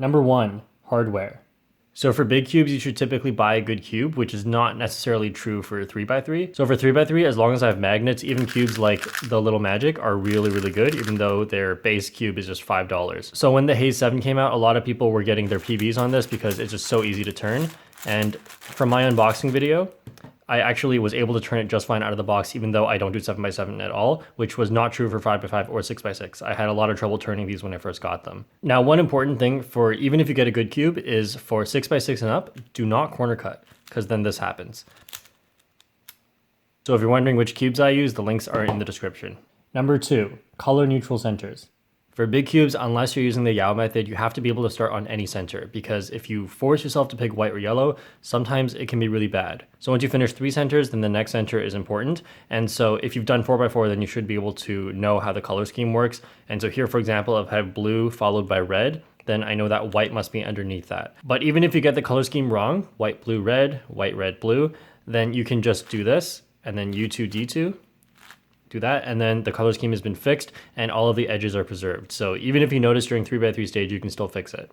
Number 1, hardware. So for big cubes, you should typically buy a good cube, which is not necessarily true for 3x3. So for 3x3, as long as I have magnets, even cubes like the Little Magic are really, really good, even though their base cube is just $5. So when the Haze 7 came out, a lot of people were getting their PBs on this because it's just so easy to turn. And from my unboxing video, I actually was able to turn it just fine out of the box, even though I don't do 7x7 at all, which was not true for 5x5 or 6x6. I had a lot of trouble turning these when I first got them. Now, one important thing for even if you get a good cube is for 6x6 and up, do not corner cut, because then this happens. So if you're wondering which cubes I use, the links are in the description. Number 2, color neutral centers. For big cubes, unless you're using the Qiao method, you have to be able to start on any center, because if you force yourself to pick white or yellow, sometimes it can be really bad. So once you finish 3 centers, then the next center is important. And so if you've done 4x4, then you should be able to know how the color scheme works. And so here, for example, if I have blue followed by red, then I know that white must be underneath that. But even if you get the color scheme wrong, white, blue, red, blue, then you can just do this, and then U2, D2, do that, and then the color scheme has been fixed and all of the edges are preserved. So even if you notice during 3x3 stage, you can still fix it.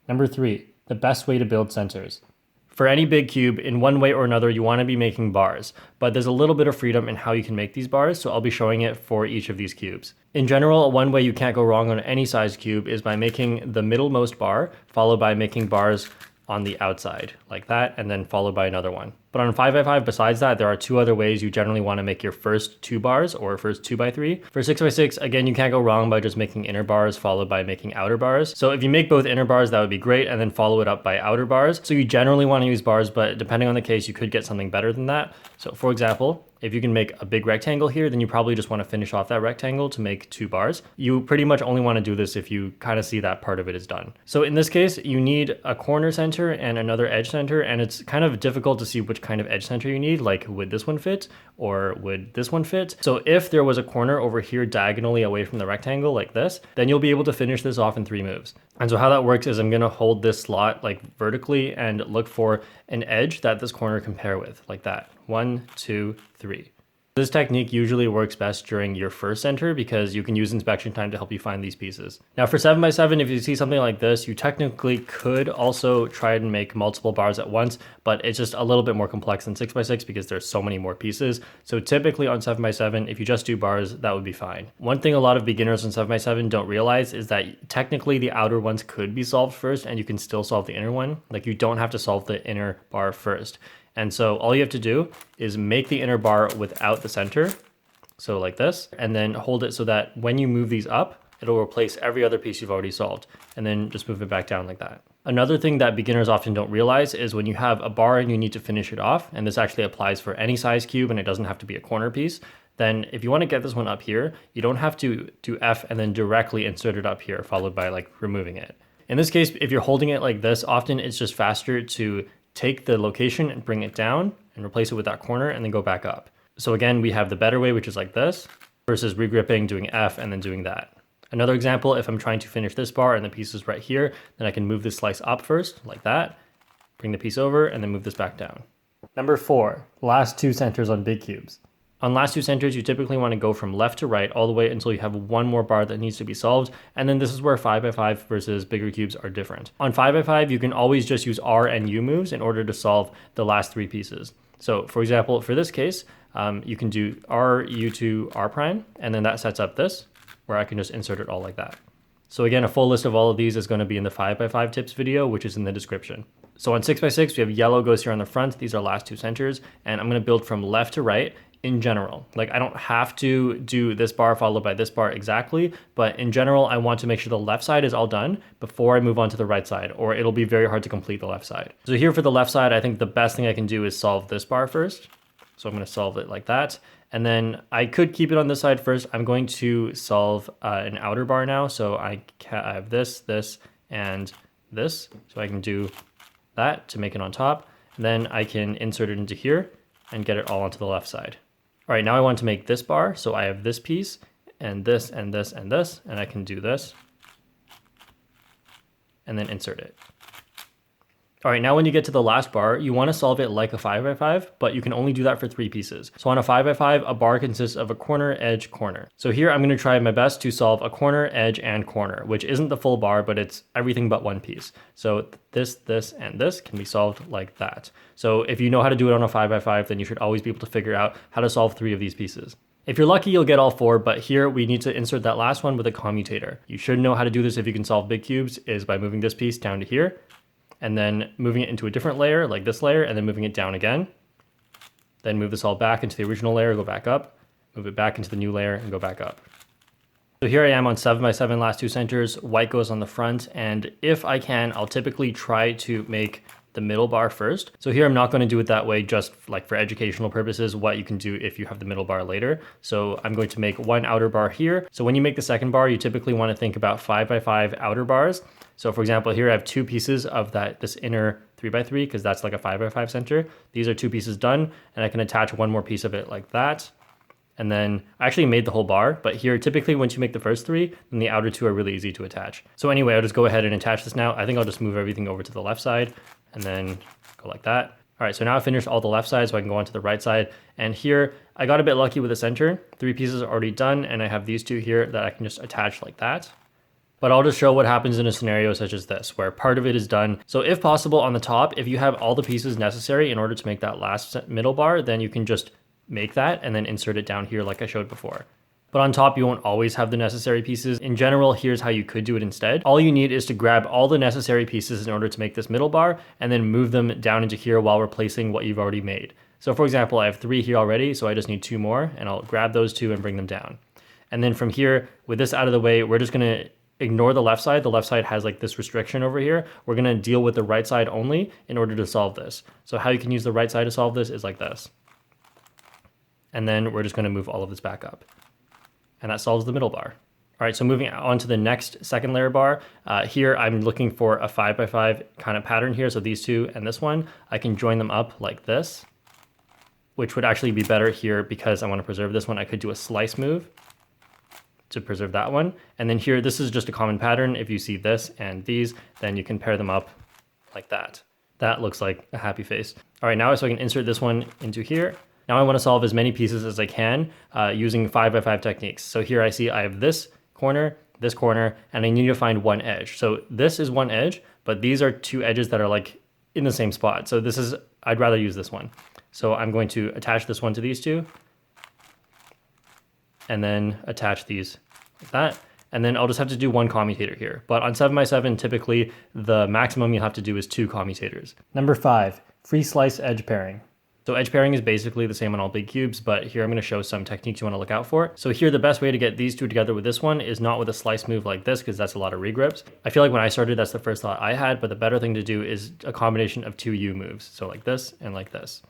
Number 3, the best way to build centers. For any big cube, in one way or another, you want to be making bars, but there's a little bit of freedom in how you can make these bars, so I'll be showing it for each of these cubes. In general, one way you can't go wrong on any size cube is by making the middlemost bar, followed by making bars on the outside, like that, and then followed by another one. But on 5x5, besides that, there are 2 other ways you generally want to make your first 2 bars or first 2x3. For 6x6, again, you can't go wrong by just making inner bars followed by making outer bars. So if you make both inner bars, that would be great, and then follow it up by outer bars. So you generally want to use bars, but depending on the case, you could get something better than that. So for example, if you can make a big rectangle here, then you probably just want to finish off that rectangle to make 2 bars. You pretty much only want to do this if you kind of see that part of it is done. So in this case, you need a corner center and another edge center, and it's kind of difficult to see which kind of edge center you need, like would this one fit or would this one fit? So if there was a corner over here diagonally away from the rectangle like this, then you'll be able to finish this off in 3 moves. And so how that works is I'm going to hold this slot like vertically and look for an edge that this corner can pair with, like that. 1, 2, 3. This technique usually works best during your first center because you can use inspection time to help you find these pieces. Now for 7x7, if you see something like this, you technically could also try and make multiple bars at once, but it's just a little bit more complex than 6x6 because there's so many more pieces. So typically on 7x7, if you just do bars, that would be fine. One thing a lot of beginners on 7x7 don't realize is that technically the outer ones could be solved first and you can still solve the inner one. Like you don't have to solve the inner bar first. And so all you have to do is make the inner bar without the center, so like this, and then hold it so that when you move these up, it'll replace every other piece you've already solved, and then just move it back down like that. Another thing that beginners often don't realize is when you have a bar and you need to finish it off, and this actually applies for any size cube and it doesn't have to be a corner piece, then if you want to get this one up here, you don't have to do F and then directly insert it up here, followed by like removing it. In this case, if you're holding it like this, often it's just faster to take the location and bring it down and replace it with that corner and then go back up. So again, we have the better way, which is like this, versus regripping, doing F, and then doing that. Another example, if I'm trying to finish this bar and the piece is right here, then I can move this slice up first, like that, bring the piece over, and then move this back down. Number 4, last 2 centers on big cubes. On last 2 centers, you typically want to go from left to right all the way until you have one more bar that needs to be solved. And then this is where 5x5 versus bigger cubes are different. On 5x5, you can always just use R and U moves in order to solve the last 3 pieces. So for example, for this case, you can do R, U2, R prime, and then that sets up this, where I can just insert it all like that. So again, a full list of all of these is going to be in the 5x5 tips video, which is in the description. So on 6x6, we have yellow goes here on the front. These are last 2 centers, and I'm going to build from left to right. In general, like I don't have to do this bar followed by this bar exactly, but in general, I want to make sure the left side is all done before I move on to the right side, or it'll be very hard to complete the left side. So here for the left side, I think the best thing I can do is solve this bar first. So I'm going to solve it like that. And then I could keep it on this side first. I'm going to solve an outer bar now. So I have this, this, and this. So I can do that to make it on top. And then I can insert it into here and get it all onto the left side. All right, now I want to make this bar. So I have this piece and this and this and this, and I can do this and then insert it. All right, now when you get to the last bar, you want to solve it like a 5x5, but you can only do that for 3 pieces. So on a 5x5, a bar consists of a corner, edge, corner. So here I'm going to try my best to solve a corner, edge, and corner, which isn't the full bar, but it's everything but one piece. So this, and this can be solved like that. So if you know how to do it on a 5x5, then you should always be able to figure out how to solve 3 of these pieces. If you're lucky, you'll get all 4, but here we need to insert that last one with a commutator. You should know how to do this if you can solve big cubes, is by moving this piece down to here, and then moving it into a different layer, like this layer, and then moving it down again. Then move this all back into the original layer, go back up, move it back into the new layer, and go back up. So here I am on 7x7 last 2 centers, white goes on the front, and if I can, I'll typically try to make the middle bar first. So here I'm not going to do it that way, just like for educational purposes, what you can do if you have the middle bar later. So I'm going to make one outer bar here. So when you make the second bar, you typically want to think about 5x5 outer bars. So for example, here I have 2 pieces of this inner 3x3 because that's like a 5x5 center. These are 2 pieces done, and I can attach one more piece of it like that. And then I actually made the whole bar, but here typically once you make the first 3, then the outer 2 are really easy to attach. So anyway, I'll just go ahead and attach this now. I think I'll just move everything over to the left side and then go like that. All right, so now I finished all the left side, so I can go on to the right side. And here, I got a bit lucky with the center. 3 pieces are already done, and I have these 2 here that I can just attach like that. But I'll just show what happens in a scenario such as this, where part of it is done. So if possible on the top, if you have all the pieces necessary in order to make that last middle bar, then you can just make that and then insert it down here like I showed before. But on top, you won't always have the necessary pieces. In general, here's how you could do it instead. All you need is to grab all the necessary pieces in order to make this middle bar and then move them down into here while replacing what you've already made. So for example, I have 3 here already, so I just need 2 more, and I'll grab those 2 and bring them down. And then from here, with this out of the way, we're just gonna ignore the left side. The left side has like this restriction over here. We're gonna deal with the right side only in order to solve this. So how you can use the right side to solve this is like this. And then we're just gonna move all of this back up. And that solves the middle bar. All right, so moving on to the next second layer bar. Here I'm looking for a 5x5 kind of pattern here. So these 2 and this one, I can join them up like this, which would actually be better here because I wanna preserve this one. I could do a slice move to preserve that one. And then here, this is just a common pattern. If you see this and these, then you can pair them up like that. That looks like a happy face. All right, now so I can insert this one into here. Now I want to solve as many pieces as I can using 5x5 techniques. So here I see I have this corner, and I need to find one edge. So this is one edge, but these are 2 edges that are like in the same spot. So this is, I'd rather use this one. So I'm going to attach this one to these 2, and then attach these like that. And then I'll just have to do 1 commutator here. But on 7x7, typically the maximum you'll have to do is 2 commutators. Number 5, Freeslice edge pairing. So edge pairing is basically the same on all big cubes, but here I'm going to show some techniques you want to look out for. So here the best way to get these 2 together with this one is not with a slice move like this, because that's a lot of regrips. I feel like when I started, that's the first thought I had, but the better thing to do is a combination of 2 U moves. So like this and like this.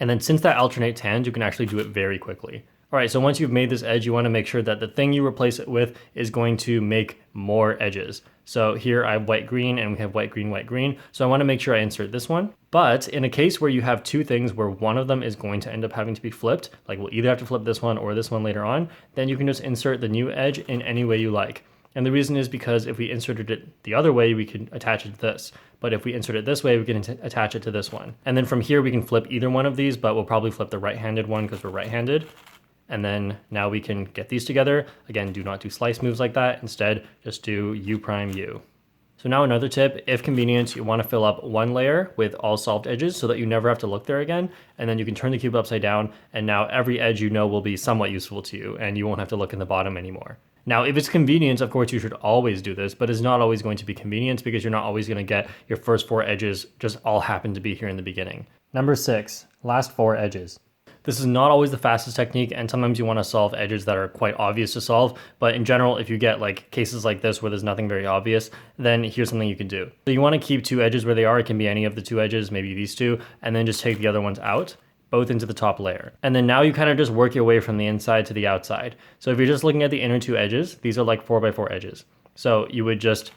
And then since that alternates hands, you can actually do it very quickly. All right, so once you've made this edge, you want to make sure that the thing you replace it with is going to make more edges. So here I have white, green, and we have white, green. So I want to make sure I insert this one. But in a case where you have 2 things where one of them is going to end up having to be flipped, like we'll either have to flip this one or this one later on, then you can just insert the new edge in any way you like. And the reason is because if we inserted it the other way, we can attach it to this. But if we insert it this way, we can attach it to this one. And then from here, we can flip either one of these, but we'll probably flip the right-handed one because we're right-handed. And then now we can get these together. Again, do not do slice moves like that. Instead, just do U prime U. So now another tip, if convenient, you want to fill up 1 layer with all solved edges so that you never have to look there again. And then you can turn the cube upside down, and now every edge you know will be somewhat useful to you, and you won't have to look in the bottom anymore. Now, if it's convenient, of course, you should always do this, but it's not always going to be convenient because you're not always going to get your first 4 edges just all happen to be here in the beginning. Number 6, last 4 edges. This is not always the fastest technique, and sometimes you want to solve edges that are quite obvious to solve, but in general, if you get like cases like this where there's nothing very obvious, then here's something you can do. So you want to keep 2 edges where they are. It can be any of the 2 edges, maybe these 2, and then just take the other ones out, both into the top layer. And then now you kind of just work your way from the inside to the outside. So if you're just looking at the inner 2 edges, these are like 4x4 edges. So you would just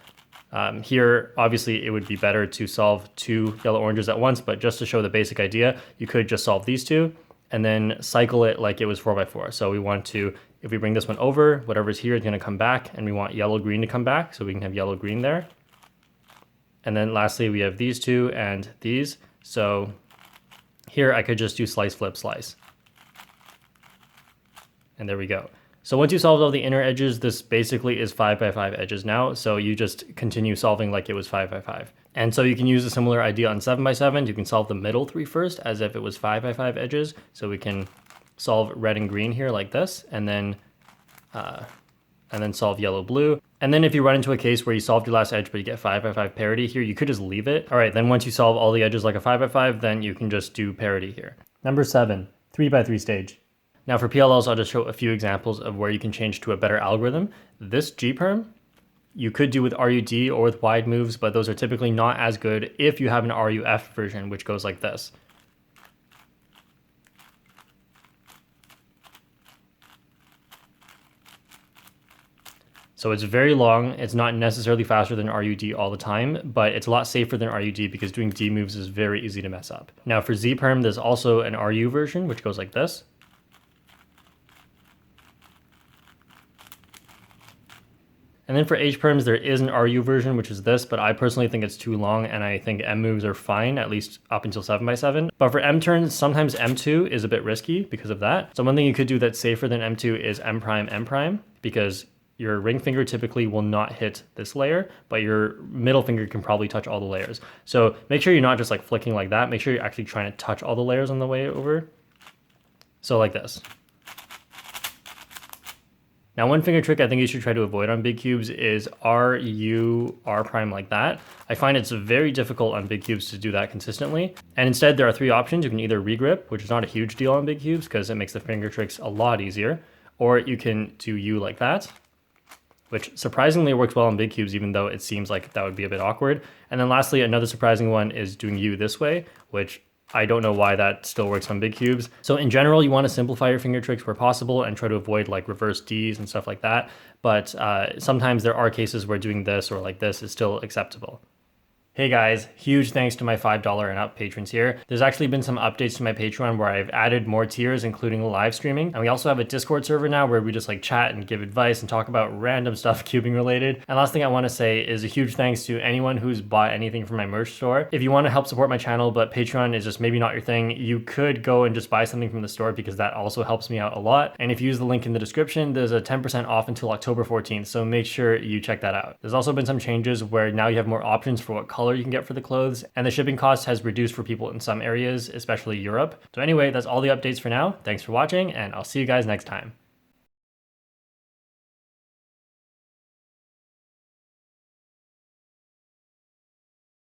here, obviously, it would be better to solve 2 yellow oranges at once, but just to show the basic idea, you could just solve these 2 and then cycle it like it was 4x4. So we want to, if we bring this one over, whatever's here is going to come back, and we want yellow green to come back, so we can have yellow green there. And then lastly, we have these two and these. So here I could just do slice, flip, slice. And there we go. So once you solved all the inner edges, this basically is 5 by 5 edges now. So you just continue solving like it was 5 by 5. And so you can use a similar idea on 7 by 7. You can solve the middle 3 first as if it was 5 by 5 edges. So we can solve red and green here like this, and then solve yellow, blue. And then if you run into a case where you solved your last edge, but you get 5 by 5 parity here, you could just leave it. All right, then once you solve all the edges like a 5 by 5, then you can just do parity here. Number 7, 3 by 3 stage. Now for PLLs, I'll just show a few examples of where you can change to a better algorithm. This G-perm, you could do with RUD or with wide moves, but those are typically not as good if you have an RUF version, which goes like this. So it's very long. It's not necessarily faster than RUD all the time, but it's a lot safer than RUD because doing D moves is very easy to mess up. Now for Z-perm, there's also an RU version, which goes like this. And then for H-perms, there is an RU version, which is this, but I personally think it's too long, and I think M moves are fine, at least up until 7 by 7. But for M turns, sometimes M2 is a bit risky because of that. So one thing you could do that's safer than M2 is M prime, M prime, because your ring finger typically will not hit this layer, but your middle finger can probably touch all the layers. So make sure you're not just like flicking like that. Make sure you're actually trying to touch all the layers on the way over. So like this. Now, one finger trick I think you should try to avoid on big cubes is RU, R prime like that. I find it's very difficult on big cubes to do that consistently. And instead, there are 3 options. You can either regrip, which is not a huge deal on big cubes because it makes the finger tricks a lot easier. Or you can do U like that, which surprisingly works well on big cubes, even though it seems like that would be a bit awkward. And then lastly, another surprising one is doing U this way, which I don't know why that still works on big cubes. So in general, you want to simplify your finger tricks where possible and try to avoid like reverse Ds and stuff like that. But sometimes there are cases where doing this or like this is still acceptable. Hey guys, huge thanks to my $5 and up patrons here. There's actually been some updates to my Patreon where I've added more tiers, including live streaming. And we also have a Discord server now where we just like chat and give advice and talk about random stuff cubing related. And last thing I want to say is a huge thanks to anyone who's bought anything from my merch store. If you want to help support my channel, but Patreon is just maybe not your thing, you could go and just buy something from the store because that also helps me out a lot. And if you use the link in the description, there's a 10% off until October 14th. So make sure you check that out. There's also been some changes where now you have more options for what color you can get for the clothes, and the shipping cost has reduced for people in some areas, especially Europe. So anyway, that's all the updates for now. Thanks for watching, and I'll see you guys next time.